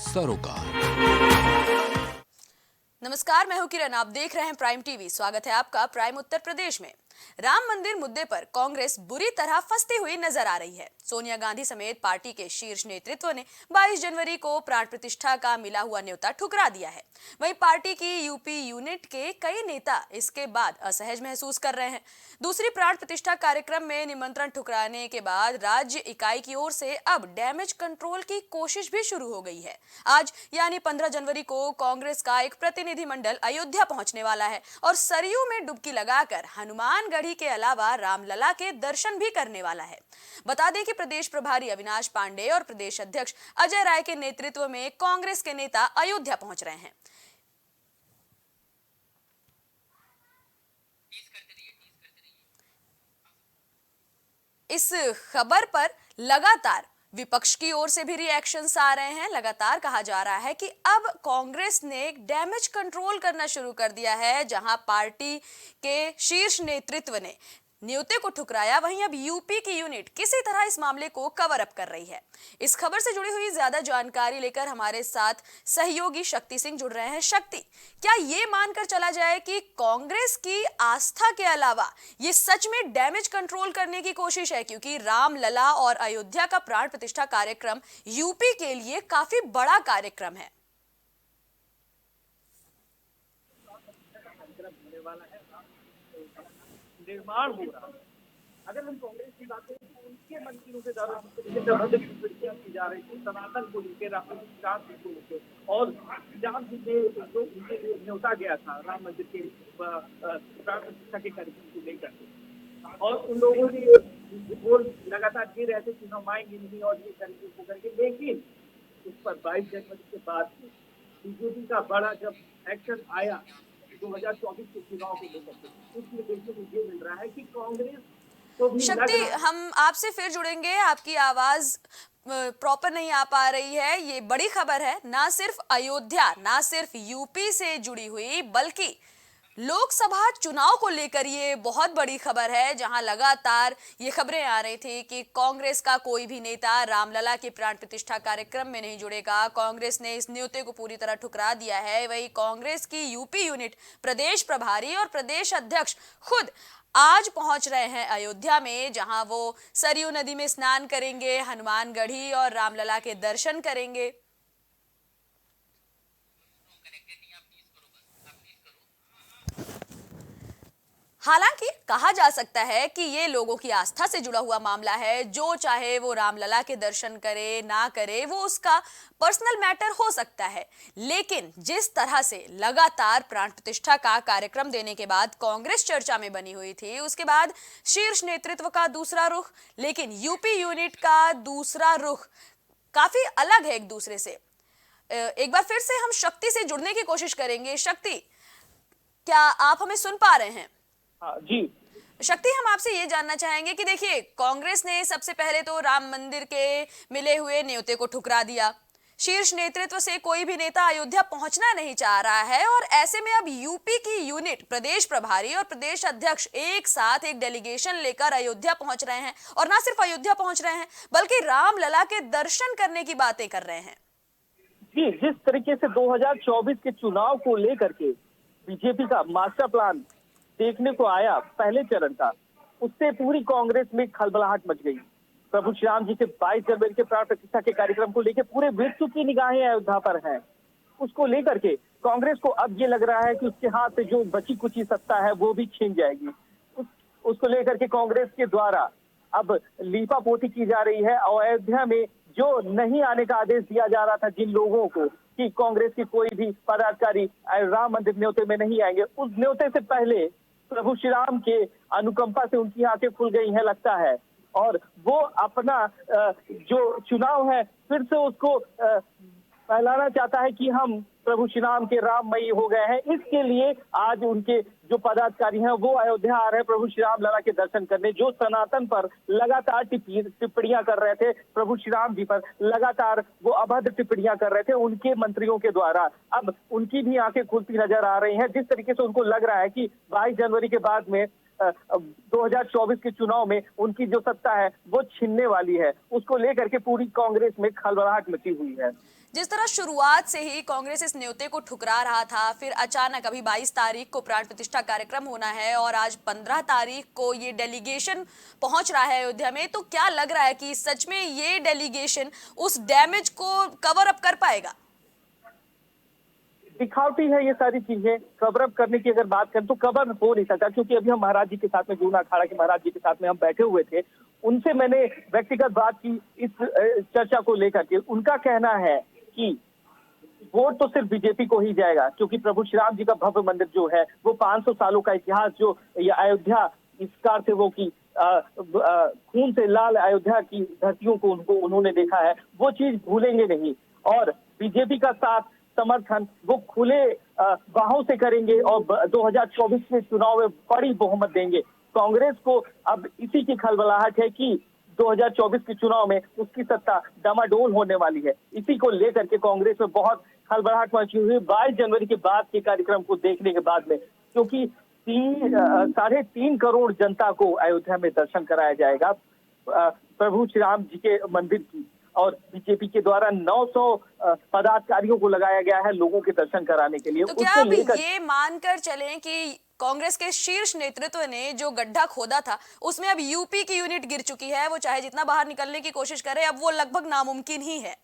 सरोकार। नमस्कार, मैं हूं किरण। आप देख रहे हैं प्राइम टीवी। स्वागत है आपका प्राइम उत्तर प्रदेश में। राम मंदिर मुद्दे पर कांग्रेस बुरी तरह फंसती हुई नजर आ रही है। सोनिया गांधी समेत पार्टी के शीर्ष नेतृत्व ने 22 जनवरी को प्राण प्रतिष्ठा का मिला हुआ न्योता ठुकरा दिया है। वहीं पार्टी की यूपी यूनिट के कई नेता इसके बाद असहज महसूस कर रहे हैं। दूसरी प्राण प्रतिष्ठा कार्यक्रम में निमंत्रण ठुकराने के बाद राज्य इकाई की ओर से अब डैमेज कंट्रोल की कोशिश भी शुरू हो गई है। आज यानी 15 जनवरी को कांग्रेस का एक प्रतिनिधिमंडल अयोध्या पहुंचने वाला है और सरयू में डुबकी लगाकर हनुमानगढ़ी के अलावा रामलला के दर्शन भी करने वाला है। बता दें कि प्रदेश प्रभारी अविनाश पांडे और प्रदेश अध्यक्ष अजय राय के नेतृत्व में कांग्रेस के नेता अयोध्या पहुंच रहे हैं। इस खबर पर लगातार विपक्ष की ओर से भी रिएक्शंस आ रहे हैं। लगातार कहा जा रहा है कि अब कांग्रेस ने डैमेज कंट्रोल करना शुरू कर दिया है। जहां पार्टी के शीर्ष नेतृत्व ने न्योते को ठुकराया, वहीं अब यूपी की यूनिट किसी तरह इस मामले को कवर अप कर रही है। इस खबर से जुड़ी हुई ज्यादा जानकारी लेकर हमारे साथ सहयोगी शक्ति सिंह जुड़ रहे हैं। शक्ति, क्या ये मानकर चला जाए कि कांग्रेस की आस्था के अलावा ये सच में डैमेज कंट्रोल करने की कोशिश है? क्योंकि रामलला और अयोध्या का प्राण प्रतिष्ठा कार्यक्रम यूपी के लिए काफी बड़ा कार्यक्रम है। निर्माण हो रहा है। अगर हम कांग्रेस की बात करें तो उनके मंत्रियों के द्वारा की जा रही थी सनातन को लेकर, राम को लेकर, और राम जी ने जो न्योता गया था राम मंदिर के प्राण प्रतिष्ठा के कार्यक्रम को लेकर, और उन लोगों ने वो लगातार ये रहते कि हम आएंगे नहीं और ये करेंगे वो करेंगे, लेकिन उस पर 22 जनवरी के बाद बीजेपी का बड़ा जब एक्शन आया 2024 के चुनाव को लेकर, उसमें देखने को ये मिल रहा है कि कांग्रेस को भी शक्ति, हम आपसे फिर जुड़ेंगे। आपकी आवाज प्रॉपर नहीं आ पा रही है। ये बड़ी खबर है, ना सिर्फ अयोध्या, ना सिर्फ यूपी से जुड़ी हुई, बल्कि लोकसभा चुनाव को लेकर ये बहुत बड़ी खबर है। जहां लगातार ये खबरें आ रही थी कि कांग्रेस का कोई भी नेता रामलला के प्राण प्रतिष्ठा कार्यक्रम में नहीं जुड़ेगा। कांग्रेस ने इस न्योते को पूरी तरह ठुकरा दिया है। वही कांग्रेस की यूपी यूनिट प्रदेश प्रभारी और प्रदेश अध्यक्ष खुद आज पहुंच रहे हैं अयोध्या में, जहां वो सरयू नदी में स्नान करेंगे, हनुमानगढ़ी और रामलला के दर्शन करेंगे। हालांकि कहा जा सकता है कि ये लोगों की आस्था से जुड़ा हुआ मामला है। जो चाहे वो रामलला के दर्शन करे ना करे, वो उसका पर्सनल मैटर हो सकता है। लेकिन जिस तरह से लगातार प्राण प्रतिष्ठा का कार्यक्रम देने के बाद कांग्रेस चर्चा में बनी हुई थी, उसके बाद शीर्ष नेतृत्व का दूसरा रुख, लेकिन यूपी यूनिट का दूसरा रुख काफी अलग है एक दूसरे से। एक बार फिर से हम शक्ति से जुड़ने की कोशिश करेंगे। शक्ति, क्या आप हमें सुन पा रहे हैं? जी शक्ति, हम आपसे ये जानना चाहेंगे कि देखिए, कांग्रेस ने सबसे पहले तो राम मंदिर के मिले हुए न्योते को ठुकरा दिया। शीर्ष नेतृत्व से कोई भी नेता अयोध्या पहुंचना नहीं चाह रहा है, और ऐसे में अब यूपी की यूनिट प्रदेश प्रभारी और प्रदेश अध्यक्ष एक साथ एक डेलीगेशन लेकर अयोध्या पहुंच रहे हैं। और ना सिर्फ अयोध्या पहुंच रहे हैं, बल्कि रामलला के दर्शन करने की बातें कर रहे हैं। जी, जिस तरीके से 2024 के चुनाव को लेकर के बीजेपी का मास्टर प्लान देखने को आया पहले चरण का, उससे पूरी कांग्रेस में खलबलाहट मच गई। प्रभु श्री राम जी के 22 जनवरी के प्राण प्रतिष्ठा के कार्यक्रम को लेकर पूरे विश्व की निगाहें अयोध्या पर हैं। उसको लेकर के कांग्रेस को अब ये लग रहा है कि उसके हाथ से जो बची कुची सत्ता है वो भी छीन जाएगी। उसको लेकर के कांग्रेस के द्वारा अब लीपापोती की जा रही है। अयोध्या में जो नहीं आने का आदेश दिया जा रहा था जिन लोगों को कि कांग्रेस की कोई भी पदाधिकारी राम मंदिर न्योते में नहीं आएंगे, उस न्योते से पहले प्रभु श्री राम के अनुकंपा से उनकी आंखें खुल गई हैं लगता है, और वो अपना जो चुनाव है फिर से उसको फैलाना चाहता है कि हम प्रभु श्री राम के राममयी हो गए हैं। इसके लिए आज उनके जो पदाधिकारी हैं वो अयोध्या आ रहे हैं प्रभु श्री राम लला के दर्शन करने। जो सनातन पर लगातार टिप्पणियां कर रहे थे, प्रभु श्री राम जी पर लगातार वो अभद्र टिप्पणियां कर रहे थे उनके मंत्रियों के द्वारा, अब उनकी भी आंखें खुलती नजर आ रही हैं। जिस तरीके से उनको लग रहा है कि 22 जनवरी के बाद में 2024 के चुनाव में उनकी जो सत्ता है वो छीनने वाली है, उसको लेकर के पूरी कांग्रेस में खलबलाहट मची हुई है। जिस तरह शुरुआत से ही कांग्रेस इस न्योते को ठुकरा रहा था, फिर अचानक अभी 22 तारीख को प्राण प्रतिष्ठा कार्यक्रम होना है और आज 15 तारीख को ये डेलीगेशन पहुंच रहा है अयोध्या में, तो क्या लग रहा है कि सच में ये डेलीगेशन उस डैमेज को कवर अप कर पाएगा? दिखावटी है ये सारी चीजें। कवर अप करने की अगर बात करें तो कवर हो नहीं सकता, क्योंकि अभी हम महाराज जी के साथ में, जूना अखाड़ा के महाराज जी के साथ में हम बैठे हुए थे। उनसे मैंने व्यक्तिगत बात की इस चर्चा को लेकर के। उनका कहना है कि वोट तो सिर्फ बीजेपी को ही जाएगा, क्योंकि प्रभु श्री राम जी का भव्य मंदिर जो है वो 500 सालों का इतिहास, जो ये अयोध्या इस कार से वो की खून से लाल अयोध्या की धरतियों को उन्होंने देखा है, वो चीज भूलेंगे नहीं। और बीजेपी का साथ समर्थन वो खुले बाहों से करेंगे और 2024 के चुनाव में बड़ी बहुमत देंगे। कांग्रेस को अब इसी की खलबलाहट है कि 2024 के चुनाव में उसकी सत्ता डामाडोल होने वाली है। इसी को लेकर के कांग्रेस में बहुत खलबलाहट मची हुई 22 जनवरी के बाद के कार्यक्रम को देखने के बाद में, क्योंकि 3.5 करोड़ जनता को अयोध्या में दर्शन कराया जाएगा प्रभु श्री राम जी के मंदिर की, और बीजेपी के द्वारा 900 पदाधिकारियों को लगाया गया है लोगों के दर्शन कराने के लिए। तो क्या अब ये मानकर चलें कि कांग्रेस के शीर्ष नेतृत्व ने जो गड्ढा खोदा था उसमें अब यूपी की यूनिट गिर चुकी है, वो चाहे जितना बाहर निकलने की कोशिश करे अब वो लगभग नामुमकिन ही है?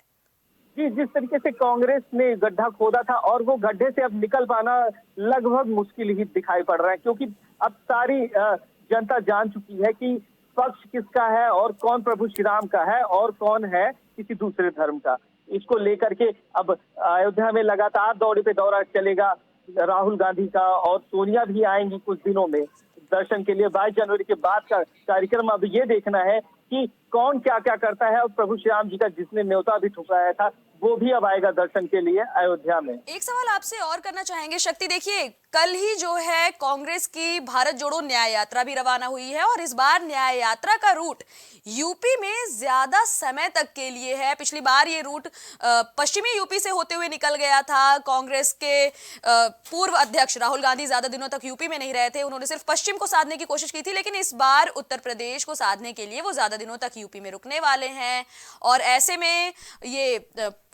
जी, जिस तरीके से कांग्रेस ने गड्ढा खोदा था और वो गड्ढे से अब निकल पाना लगभग मुश्किल ही दिखाई पड़ रहा है, क्योंकि अब सारी जनता जान चुकी है कि पक्ष किसका है और कौन प्रभु श्री राम का है और कौन है किसी दूसरे धर्म का। इसको लेकर के अब अयोध्या में लगातार दौरे पे दौरा चलेगा राहुल गांधी का, और सोनिया भी आएंगी कुछ दिनों में दर्शन के लिए। 22 जनवरी के बाद का कार्यक्रम अब ये देखना है कि कौन क्या क्या करता है, और प्रभु श्री राम जी का जिसने न्योता भी ठुकराया था वो भी अब आएगा दर्शन के लिए अयोध्या में। एक सवाल आपसे और करना चाहेंगे शक्ति, देखिए कल ही जो है कांग्रेस की भारत जोड़ो न्याय यात्रा भी रवाना हुई है और इस बार न्याय यात्रा का रूट यूपी में ज्यादा समय तक के लिए है। पिछली बार ये रूट पश्चिमी यूपी से होते हुए निकल गया था। कांग्रेस के पूर्व अध्यक्ष राहुल गांधी ज्यादा दिनों तक यूपी में नहीं रहे थे, उन्होंने सिर्फ पश्चिम को साधने की कोशिश की थी, लेकिन इस बार उत्तर प्रदेश को साधने के लिए वो ज्यादा दिनों तक यूपी में रुकने वाले हैं। और ऐसे में ये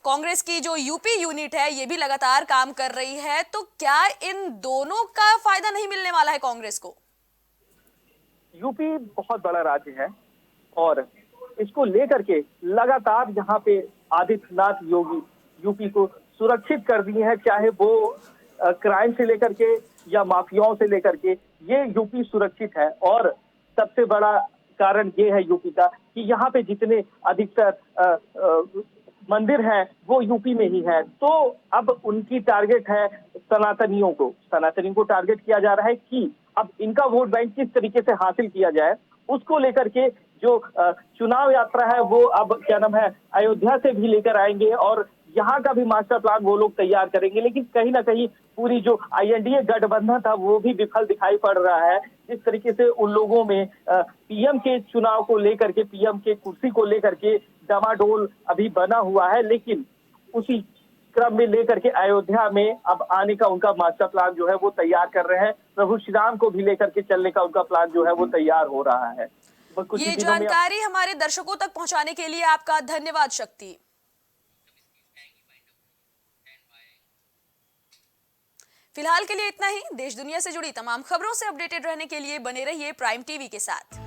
कांग्रेस की जो यूपी यूनिट है ये भी लगातार काम कर रही है, तो क्या इन दोनों का फायदा नहीं मिलने वाला है कांग्रेस को? यूपी बहुत बड़ा राज्य है और इसको लेकर के लगातार यहाँ पे आदित्यनाथ योगी यूपी को सुरक्षित कर दिए हैं, चाहे वो क्राइम से लेकर के या माफियाओं से लेकर के, ये यूपी सुरक्षित है। और सबसे बड़ा कारण ये है यूपी का कि यहाँ पे जितने अधिकतर मंदिर है वो यूपी में ही है। तो अब उनकी टारगेट है सनातनियों को टारगेट किया जा रहा है कि अब इनका वोट बैंक किस तरीके से हासिल किया जाए, उसको लेकर के जो चुनाव यात्रा है वो अब क्या नाम है अयोध्या से भी लेकर आएंगे और यहाँ का भी मास्टर प्लान वो लोग तैयार करेंगे। लेकिन कहीं ना कहीं पूरी जो आईएनडीए गठबंधन था वो भी विफल दिखाई पड़ रहा है। जिस तरीके से उन लोगों में पीएम के चुनाव को लेकर के, पीएम के कुर्सी को लेकर के डामाडोल अभी बना हुआ है, लेकिन उसी क्रम में लेकर के अयोध्या में अब आने का उनका मास्टर प्लान जो है वो तैयार कर रहे हैं। प्रभु श्री राम को भी लेकर के चलने का उनका प्लान जो है वो तैयार हो रहा है। ये जानकारी हमारे दर्शकों तक पहुंचाने के लिए आपका धन्यवाद शक्ति। फिलहाल के लिए इतना ही। देश दुनिया से जुड़ी तमाम खबरों से अपडेटेड रहने के लिए बने रहिए प्राइम टीवी के साथ।